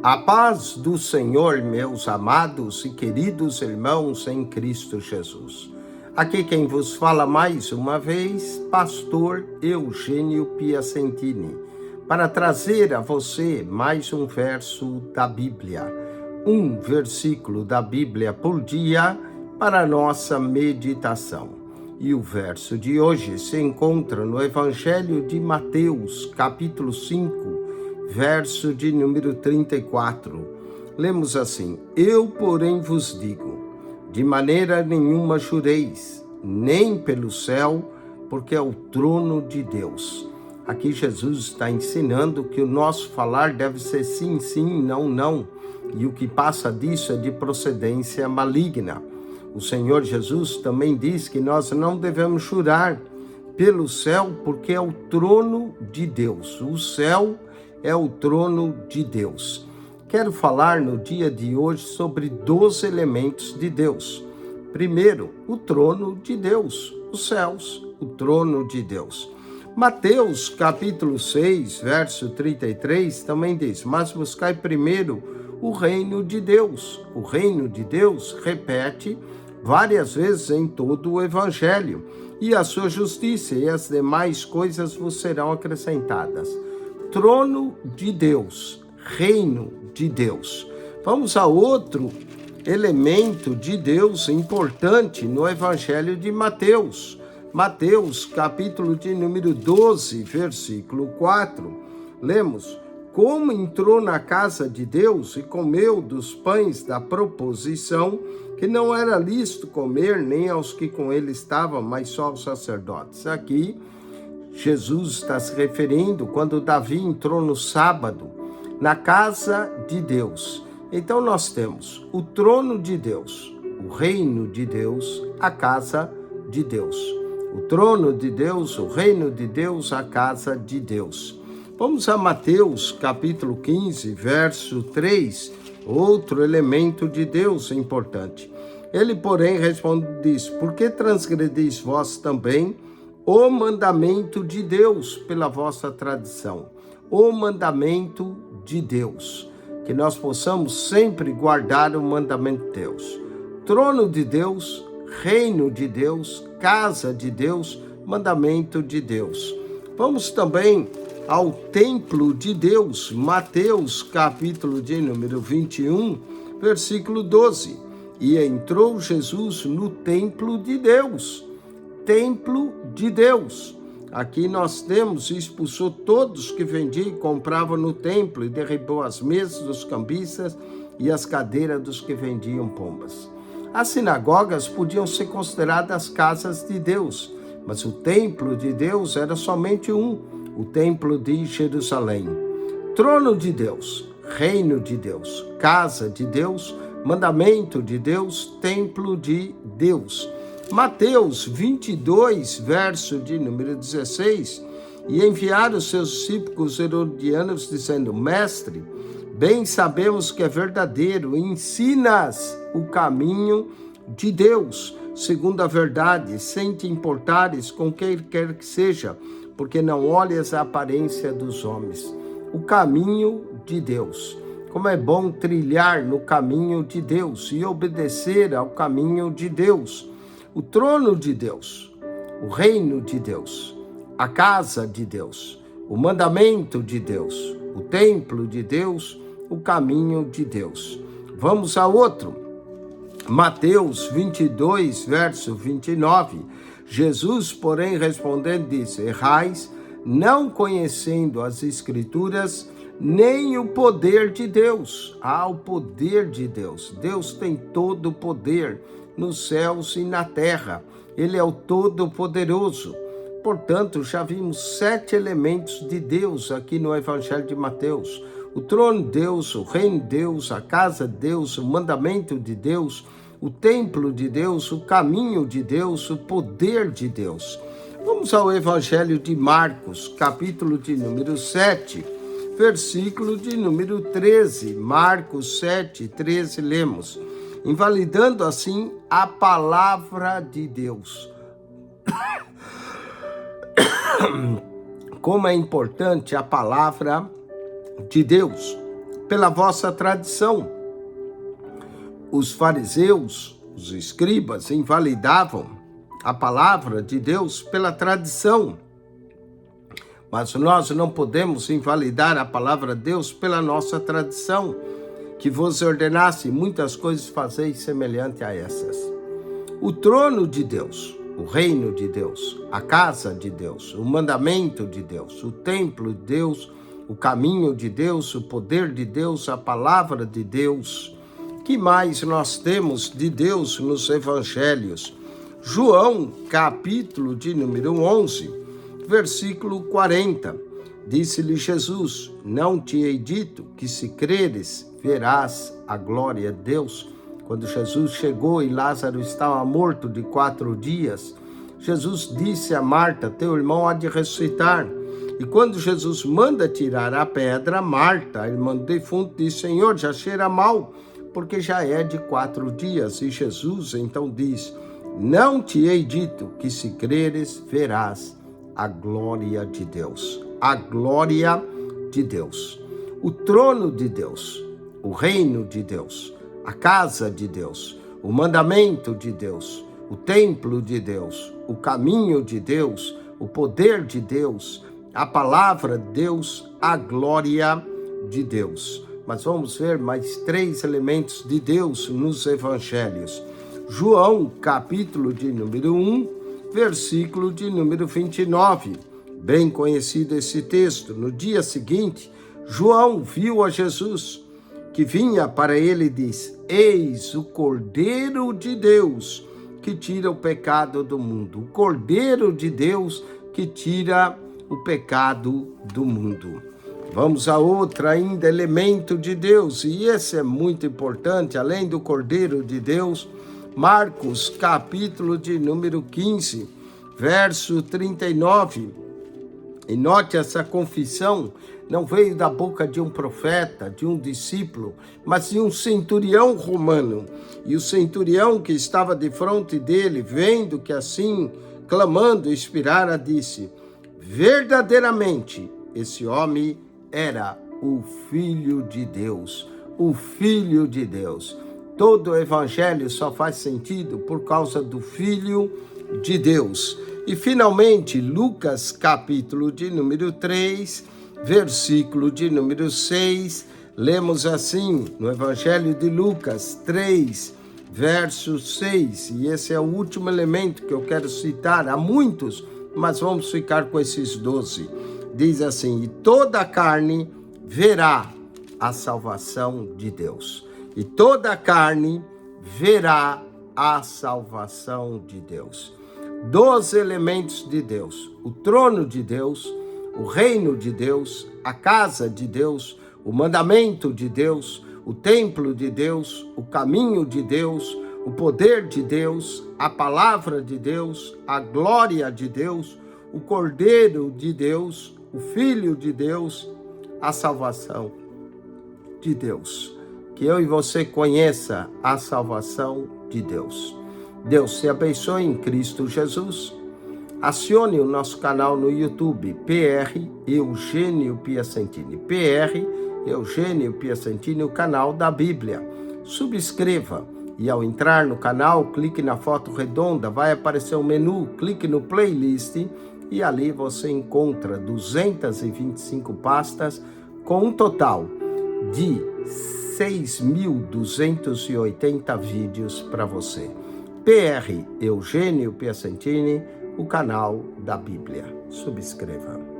A paz do Senhor, meus amados e queridos irmãos em Cristo Jesus. Aqui quem vos fala mais uma vez, pastor Eugênio Piacentini, para trazer a você mais um verso da Bíblia, um versículo da Bíblia por dia para nossa meditação. E o verso de hoje se encontra no Evangelho de Mateus, capítulo 5, verso de número 34. Lemos assim: Eu, porém, vos digo, de maneira nenhuma jureis, nem pelo céu, porque é o trono de Deus. Aqui Jesus está ensinando que o nosso falar deve ser sim, sim, não, não. E o que passa disso é de procedência maligna. O Senhor Jesus também diz que nós não devemos jurar pelo céu, porque é o trono de Deus. O céu é o trono de Deus. Quero falar no dia de hoje sobre 12 elementos de Deus. Primeiro, o trono de Deus, os céus, o trono de Deus. Mateus, capítulo 6, verso 33, também diz: Mas buscai primeiro o reino de Deus. O reino de Deus repete várias vezes em todo o Evangelho. E a sua justiça e as demais coisas vos serão acrescentadas. Trono de Deus, reino de Deus. Vamos a outro elemento de Deus importante no Evangelho de Mateus. Mateus, capítulo de número 12, versículo 4. Lemos: Como entrou na casa de Deus e comeu dos pães da proposição, que não era lícito comer nem aos que com ele estavam, mas só aos sacerdotes. Aqui, Jesus está se referindo quando Davi entrou no sábado na casa de Deus. Então nós temos o trono de Deus, o reino de Deus, a casa de Deus. O trono de Deus, o reino de Deus, a casa de Deus. Vamos a Mateus, capítulo 15, verso 3, outro elemento de Deus importante. Ele, porém, responde e diz: Por que transgredis vós também o mandamento de Deus pela vossa tradição? O mandamento de Deus. Que nós possamos sempre guardar o mandamento de Deus. Trono de Deus, reino de Deus, casa de Deus, mandamento de Deus. Vamos também ao templo de Deus. Mateus, capítulo de número 21, versículo 12. E entrou Jesus no templo de Deus. Templo de Deus. Aqui nós temos, expulsou todos que vendiam e compravam no templo e derribou as mesas dos cambistas e as cadeiras dos que vendiam pombas. As sinagogas podiam ser consideradas casas de Deus, mas o templo de Deus era somente um, o templo de Jerusalém. Trono de Deus, reino de Deus, casa de Deus, mandamento de Deus, templo de Deus. Mateus 22, verso de número 16, e enviaram os seus discípulos herodianos, dizendo: Mestre, bem sabemos que é verdadeiro, ensinas o caminho de Deus, segundo a verdade, sem te importares com quem quer que seja, porque não olhas a aparência dos homens. O caminho de Deus. Como é bom trilhar no caminho de Deus e obedecer ao caminho de Deus. O trono de Deus, o reino de Deus, a casa de Deus, o mandamento de Deus, o templo de Deus, o caminho de Deus. Vamos a outro. Mateus 22, verso 29. Jesus, porém, respondendo, disse: Errais, não conhecendo as Escrituras, nem o poder de Deus. O poder de Deus. Deus tem todo o poder nos céus e na terra. Ele é o Todo-Poderoso. Portanto, já vimos 7 elementos de Deus aqui no Evangelho de Mateus. O trono de Deus, o reino de Deus, a casa de Deus, o mandamento de Deus, o templo de Deus, o caminho de Deus, o poder de Deus. Vamos ao Evangelho de Marcos, capítulo de número 7, versículo de número 13. Marcos 7, 13, lemos: Invalidando assim a palavra de Deus. Como é importante a palavra de Deus. pela vossa tradição. Os fariseus, os escribas, invalidavam a palavra de Deus pela tradição. Mas nós não podemos invalidar a palavra de Deus pela nossa tradição, que vos ordenasse muitas coisas fazeis semelhante a essas. O trono de Deus, o reino de Deus, a casa de Deus, o mandamento de Deus, o templo de Deus, o caminho de Deus, o poder de Deus, a palavra de Deus. Que mais nós temos de Deus nos evangelhos? João, capítulo de número 11, versículo 40. Disse-lhe Jesus: não te hei dito que se creres, verás a glória de Deus? Quando Jesus chegou e Lázaro estava morto de 4 dias, Jesus disse a Marta: teu irmão há de ressuscitar. E quando Jesus manda tirar a pedra, Marta, a irmã do defunto, diz: Senhor, já cheira mal, porque já é de 4 dias. E Jesus então diz: não te hei dito que se creres, verás a glória de Deus. A glória de Deus. O trono de Deus, o reino de Deus, a casa de Deus, o mandamento de Deus, o templo de Deus, o caminho de Deus, o poder de Deus, a palavra de Deus, a glória de Deus. Mas vamos ver mais 3 elementos de Deus nos evangelhos. João, capítulo de número 1, versículo de número 29. Bem conhecido esse texto. No dia seguinte, João viu a Jesus, que vinha para ele e diz: eis o Cordeiro de Deus, que tira o pecado do mundo. O Cordeiro de Deus que tira o pecado do mundo. Vamos a outro ainda elemento de Deus, e esse é muito importante, além do Cordeiro de Deus. Marcos, capítulo de número 15, verso 39. E note, essa confissão não veio da boca de um profeta, de um discípulo, mas de um centurião romano. E o centurião que estava de frente dele, vendo que assim, clamando, expirara, disse: verdadeiramente, esse homem era o Filho de Deus, o Filho de Deus. Todo o evangelho só faz sentido por causa do Filho de Deus. E finalmente, Lucas, capítulo de número 3, versículo de número 6, lemos assim, no evangelho de Lucas 3, verso 6, e esse é o último elemento que eu quero citar. Há muitos, mas vamos ficar com esses 12. Diz assim: e toda a carne verá a salvação de Deus. E toda a carne verá a salvação de Deus. 12 elementos de Deus: o trono de Deus, o reino de Deus, a casa de Deus, o mandamento de Deus, o templo de Deus, o caminho de Deus, o poder de Deus, a palavra de Deus, a glória de Deus, o Cordeiro de Deus, o Filho de Deus, a salvação de Deus. Que eu e você conheça a salvação de Deus. Deus te abençoe em Cristo Jesus. Acione o nosso canal no YouTube, PR Eugênio Piacentini. PR Eugênio Piacentini, o canal da Bíblia. Subscreva e ao entrar no canal, clique na foto redonda, vai aparecer um menu, clique no playlist e ali você encontra 225 pastas com um total de 6.280 vídeos para você. PR Eugênio Piacentini, o canal da Bíblia. Subscreva.